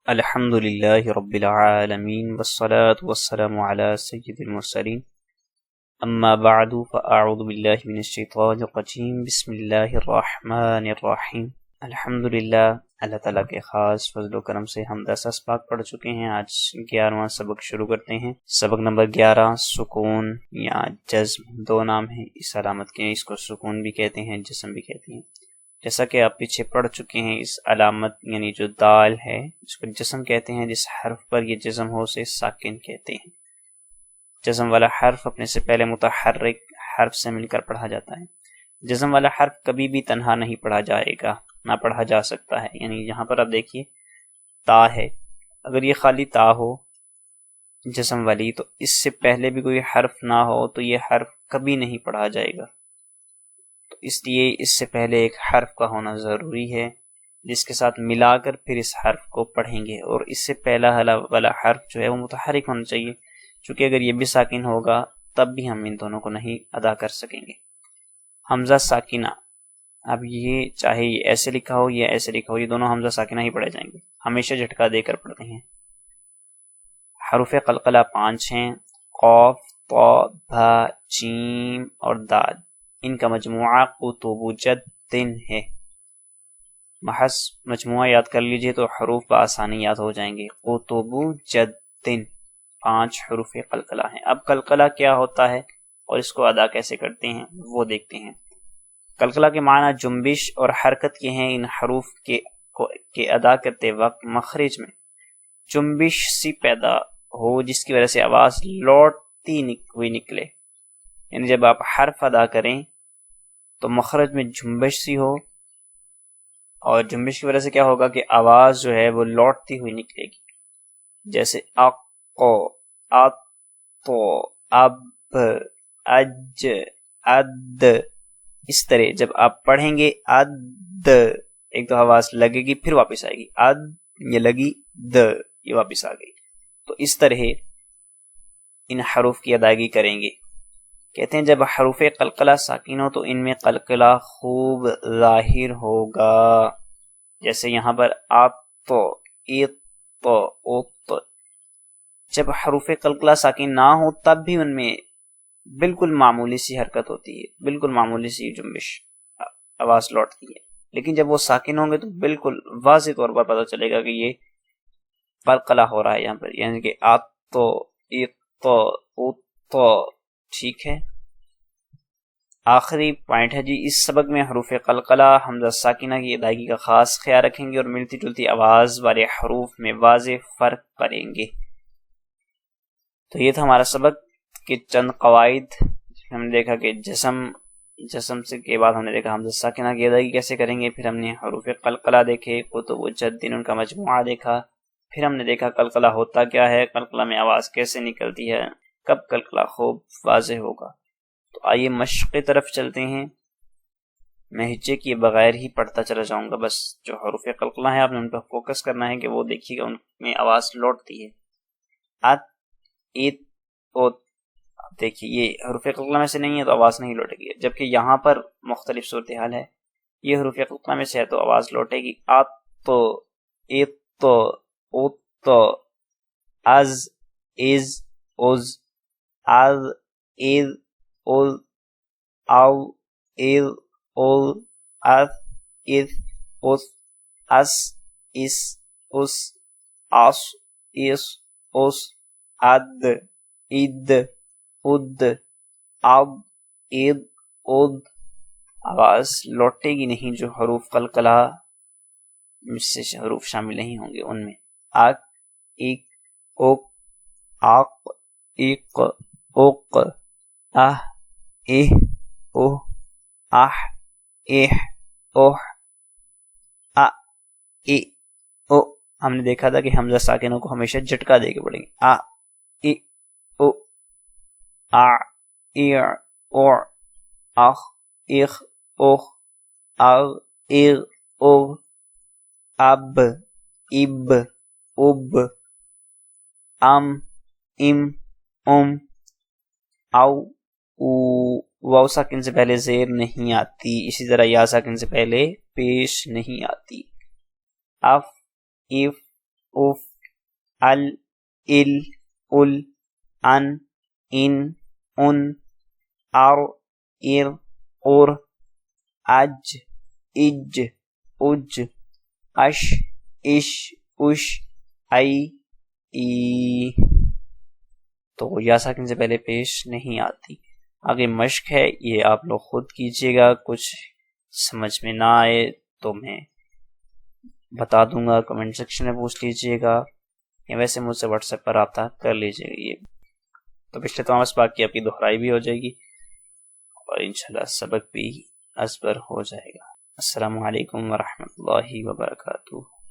الحمد للہ رب العالمین والصلاة والسلام علی سید المرسلین اما بعد فاعوذ باللہ من الشیطان الرجیم بسم اللہ الرحمن الرحیم۔ الحمد للہ، اللہ تعالیٰ کے خاص فضل و کرم سے ہم 10 اسباق پڑھ چکے ہیں۔ آج 11واں سبق شروع کرتے ہیں۔ سبق نمبر 11، سکون یا جزم، دو نام ہیں اس علامت کے، اس کو سکون بھی کہتے ہیں، جزم بھی کہتے ہیں۔ جیسا کہ آپ پیچھے پڑھ چکے ہیں، اس علامت یعنی جو دال ہے جس کو جزم کہتے ہیں، جس حرف پر یہ جزم ہو اسے ساکن کہتے ہیں۔ جزم والا حرف اپنے سے پہلے متحرک حرف سے مل کر پڑھا جاتا ہے۔ جزم والا حرف کبھی بھی تنہا نہیں پڑھا جائے گا، نہ پڑھا جا سکتا ہے۔ یعنی یہاں پر آپ دیکھیے تا ہے، اگر یہ خالی تا ہو جزم والی تو اس سے پہلے بھی کوئی حرف نہ ہو تو یہ حرف کبھی نہیں پڑھا جائے گا۔ اس لیے اس سے پہلے ایک حرف کا ہونا ضروری ہے جس کے ساتھ ملا کر پھر اس حرف کو پڑھیں گے، اور اس سے پہلا والا حرف جو ہے وہ متحرک ہونا چاہیے، چونکہ اگر یہ بھی ساکن ہوگا تب بھی ہم ان دونوں کو نہیں ادا کر سکیں گے۔ حمزہ ساکنہ، اب یہ چاہے یہ ایسے لکھا ہو یا ایسے لکھا ہو، یہ دونوں حمزہ ساکنہ ہی پڑھے جائیں گے، ہمیشہ جھٹکا دے کر پڑھتے ہیں۔ حروف قلقلہ 5 ہیں، قاف، طا، بھا، جیم اور دال۔ ان کا مجموعہ قطب جد ہے۔ محض مجموعہ یاد کر لیجئے تو حروف بآسانی یاد ہو جائیں گے۔ قطب جد 5 حروف قلقلہ ہیں۔ اب قلقلہ کیا ہوتا ہے اور اس کو ادا کیسے کرتے ہیں وہ دیکھتے ہیں۔ قلقلہ کے معنی جنبش اور حرکت کے ہیں۔ ان حروف کے ادا کرتے وقت مخرج میں جنبش سی پیدا ہو جس کی وجہ سے آواز لوٹتی ہوئی نکلے، یعنی جب آپ حرف ادا کریں تو مخرج میں جنبش سی ہو، اور جنبش کی وجہ سے کیا ہوگا کہ آواز جو ہے وہ لوٹتی ہوئی نکلے گی، جیسے اقو، اتو، اب، اج، اد۔ اس طرح جب آپ پڑھیں گے اد، ایک تو آواز لگے گی پھر واپس آئے گی، اد یہ لگی، د یہ واپس آ گئی، تو اس طرح ان حروف کی ادائیگی کریں گے۔ کہتے ہیں جب حروف قلقلہ ساکن ہو تو ان میں قلقلہ خوب ظاہر ہوگا، جیسے یہاں پر آتو، ایتو، اوتو۔ جب حروف قلقلہ ساکن نہ ہو تب بھی ان میں بالکل معمولی سی حرکت ہوتی ہے، بالکل معمولی سی جنبش، آواز لوٹتی ہے، لیکن جب وہ ساکن ہوں گے تو بالکل واضح طور پر پتہ چلے گا کہ یہ قلقلہ ہو رہا ہے یہاں پر، یعنی کہ آتو، ایتو، اوتو۔ ٹھیک ہے، آخری پوائنٹ ہے جی، اس سبق میں حروف قلقلہ حمزہ ساکنہ کی ادائیگی کا خاص خیال رکھیں گے اور ملتی جلتی آواز والے حروف میں واضح فرق کریں گے۔ تو یہ تھا ہمارا سبق کے چند قواعد۔ ہم نے دیکھا کہ جسم سے کے بعد ہم نے دیکھا حمزہ ساکنہ کی ادائیگی کیسے کریں گے، پھر ہم نے حروف قلقلہ دیکھے، قطب و جد ان کا مجموعہ دیکھا، پھر ہم نے دیکھا قلقلہ ہوتا کیا ہے، قلقلہ میں آواز کیسے نکلتی ہے، کب قلقلہ خوب واضح ہوگا۔ تو آئیے مشق کی طرف چلتے ہیں۔ میں ہجے کیے بغیر ہی پڑھتا چلا جاؤں گا، بس جو حروف قلقلہ ہیں آپ نے ان پر فوکس کرنا ہے کہ وہ دیکھیے گا ان میں آواز لوٹتی ہے۔ ات، ایت، اوت، دیکھیے یہ حروف قلقلہ میں سے نہیں ہے تو آواز نہیں لوٹے گی، جبکہ یہاں پر مختلف صورتحال ہے، یہ حروف قلقلہ میں سے ہے تو آواز لوٹے گی۔ آت تو، ایت تو، اوت تو، از، از، اوز، از، اذ، اوز، او، اذ، اول، اث، اذ، اس، اس، اس، اس، اس، اس، اس، اد، اد، اد، اب، اد، اد۔ آواز لوٹے گی نہیں جو حروف قلقلہ سے حروف شامل نہیں ہوں گے ان میں۔ آک، ایک، اوک، آق، ایک، اوق، اہ، اہ، اوہ، آہ، ایہ، اوہ، آ، ای، او۔ ہم نے دیکھا تھا کہ حمزہ ساکنوں کو ہمیشہ جھٹکا دے کے پڑھیں گے۔ آ، ای، او، آ، ای، او، آخ، ایخ، اوخ، آغ، ایغ، اوغ، اب، اب، اب، ام، ام، ام، او، او۔ واو ساکن سے پہلے زیر نہیں آتی، اسی طرح یا ساکن سے پہلے پیش نہیں آتی۔ اف، ایف، اف، ال، ال، ال، ان، ان، ار، ار، اور، اج، اج، اج، اش، اش، اش، ای، ای۔ تو یا ساکن سے پہلے پیش نہیں آتی۔ آگے مشق ہے، یہ آپ لوگ خود کیجئے گا، کچھ سمجھ میں نہ آئے تو میں بتا دوں گا، کمنٹ سیکشن میں پوچھ لیجئے گا، یا ویسے مجھ سے واٹس ایپ پر رابطہ کر لیجئے گا۔ یہ تو پچھلے تمام اسباق کی آپ کی دہرائی بھی ہو جائے گی، اور انشاءاللہ سبق بھی ازبر ہو جائے گا۔ السلام علیکم ورحمۃ اللہ وبرکاتہ۔